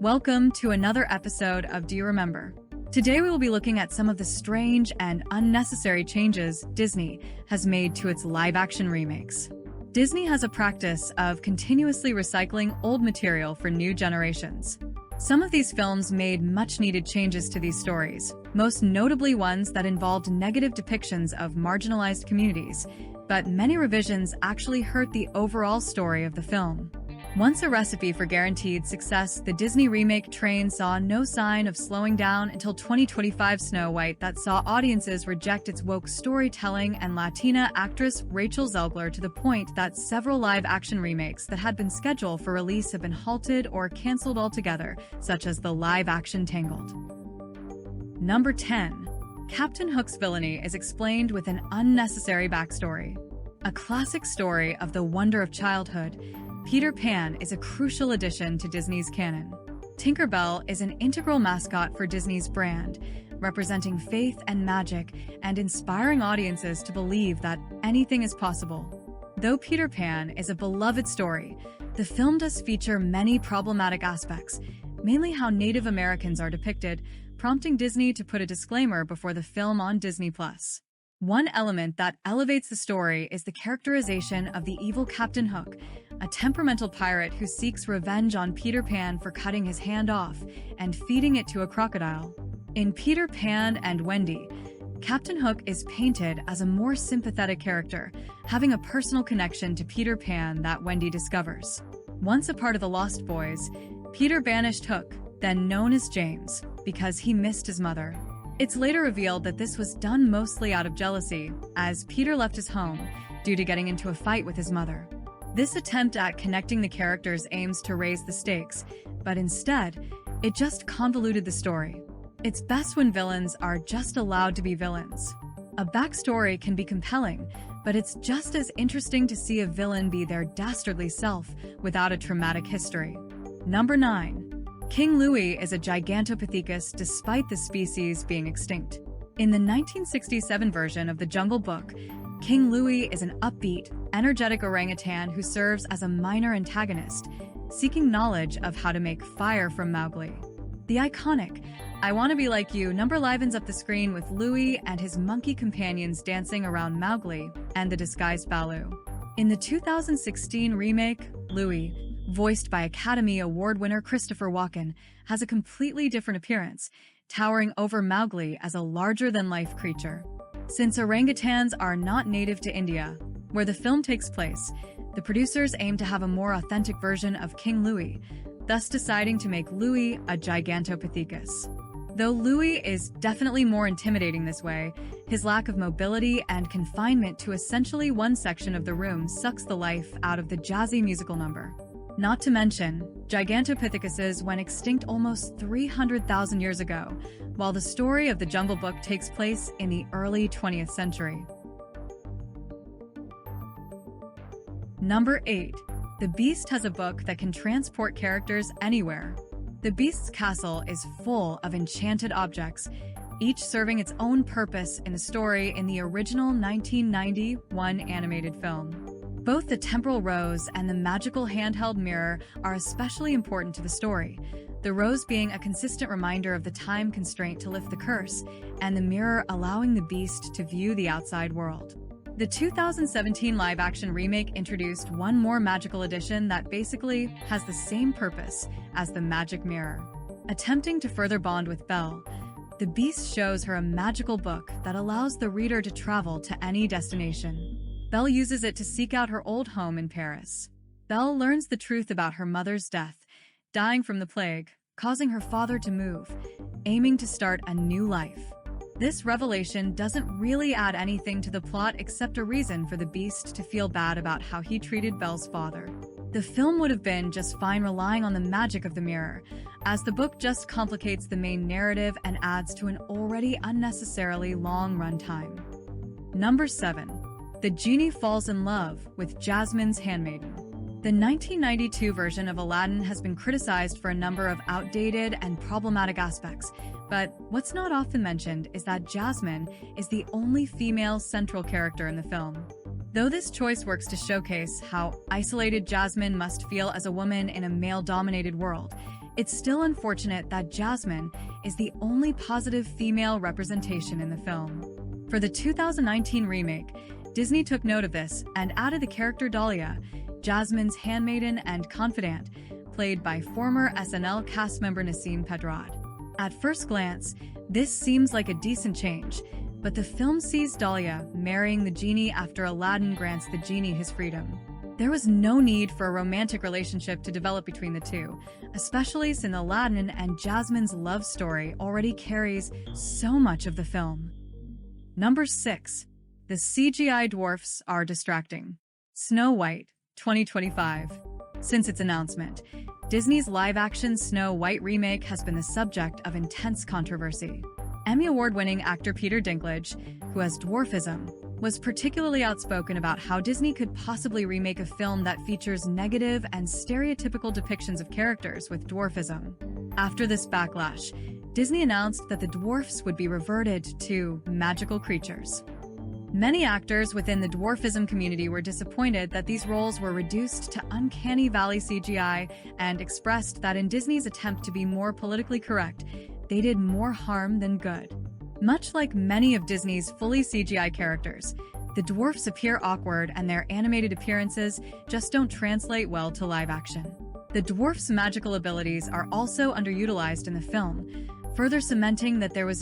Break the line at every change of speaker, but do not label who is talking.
Welcome to another episode of Do You Remember? Today we will be looking at some of the strange and unnecessary changes Disney has made to its live-action remakes. Disney has a practice of continuously recycling old material for new generations. Some of these films made much-needed changes to these stories, most notably ones that involved negative depictions of marginalized communities, but many revisions actually hurt the overall story of the film. Once a recipe for guaranteed success, the Disney remake train saw no sign of slowing down until 2025's Snow White that saw audiences reject its woke storytelling and Latina actress Rachel Zegler to the point that several live-action remakes that had been scheduled for release have been halted or canceled altogether, such as the live-action Tangled. Number 10. Captain Hook's villainy is explained with an unnecessary backstory. A classic story of the wonder of childhood, Peter Pan is a crucial addition to Disney's canon. Tinker Bell is an integral mascot for Disney's brand, representing faith and magic and inspiring audiences to believe that anything is possible. Though Peter Pan is a beloved story, the film does feature many problematic aspects, mainly how Native Americans are depicted, prompting Disney to put a disclaimer before the film on Disney+. One element that elevates the story is the characterization of the evil Captain Hook, a temperamental pirate who seeks revenge on Peter Pan for cutting his hand off and feeding it to a crocodile. In Peter Pan and Wendy, Captain Hook is painted as a more sympathetic character, having a personal connection to Peter Pan that Wendy discovers. Once a part of the Lost Boys, Peter banished Hook, then known as James, because he missed his mother. It's later revealed that this was done mostly out of jealousy, as Peter left his home due to getting into a fight with his mother. This attempt at connecting the characters aims to raise the stakes, but instead, it just convoluted the story. It's best when villains are just allowed to be villains. A backstory can be compelling, but it's just as interesting to see a villain be their dastardly self without a traumatic history. Number 9. King Louie is a Gigantopithecus despite the species being extinct. In the 1967 version of The Jungle Book, King Louie is an upbeat, energetic orangutan who serves as a minor antagonist, seeking knowledge of how to make fire from Mowgli. The iconic "I Wanna Be Like You" number livens up the screen with Louie and his monkey companions dancing around Mowgli and the disguised Baloo. In the 2016 remake, Louie, voiced by Academy Award winner Christopher Walken, has a completely different appearance, towering over Mowgli as a larger-than-life creature. Since orangutans are not native to India, where the film takes place, the producers aim to have a more authentic version of King Louie, thus deciding to make Louie a Gigantopithecus. Though Louie is definitely more intimidating this way, his lack of mobility and confinement to essentially one section of the room sucks the life out of the jazzy musical number. Not to mention, Gigantopithecus went extinct almost 300,000 years ago, while the story of The Jungle Book takes place in the early 20th century. Number 8. The Beast has a book that can transport characters anywhere. The Beast's castle is full of enchanted objects, each serving its own purpose in the story in the original 1991 animated film. Both the temporal rose and the magical handheld mirror are especially important to the story, the rose being a consistent reminder of the time constraint to lift the curse, and the mirror allowing the Beast to view the outside world. The 2017 live-action remake introduced one more magical addition that basically has the same purpose as the magic mirror. Attempting to further bond with Belle, the Beast shows her a magical book that allows the reader to travel to any destination. Belle uses it to seek out her old home in Paris. Belle learns the truth about her mother's death, dying from the plague, causing her father to move, aiming to start a new life. This revelation doesn't really add anything to the plot except a reason for the Beast to feel bad about how he treated Belle's father. The film would have been just fine relying on the magic of the mirror, as the book just complicates the main narrative and adds to an already unnecessarily long runtime. Number 7. The Genie falls in love with Jasmine's handmaiden. The 1992 version of Aladdin has been criticized for a number of outdated and problematic aspects, but what's not often mentioned is that Jasmine is the only female central character in the film. Though this choice works to showcase how isolated Jasmine must feel as a woman in a male-dominated world, It's still unfortunate that Jasmine is the only positive female representation in the film. For the 2019 remake, Disney took note of this and added the character Dahlia, Jasmine's handmaiden and confidant, played by former SNL cast member Nasim Pedrad. At first glance, this seems like a decent change, but the film sees Dahlia marrying the genie after Aladdin grants the genie his freedom. There was no need for a romantic relationship to develop between the two, especially since Aladdin and Jasmine's love story already carries so much of the film. Number 6. The CGI dwarfs are distracting. Snow White, 2025. Since its announcement, Disney's live-action Snow White remake has been the subject of intense controversy. Emmy Award-winning actor Peter Dinklage, who has dwarfism, was particularly outspoken about how Disney could possibly remake a film that features negative and stereotypical depictions of characters with dwarfism. After this backlash, Disney announced that the dwarfs would be reverted to magical creatures. Many actors within the dwarfism community were disappointed that these roles were reduced to uncanny valley CGI and expressed that in Disney's attempt to be more politically correct, they did more harm than good. Much like many of Disney's fully CGI characters, the dwarfs appear awkward and their animated appearances just don't translate well to live action. The dwarfs' magical abilities are also underutilized in the film, further cementing that there was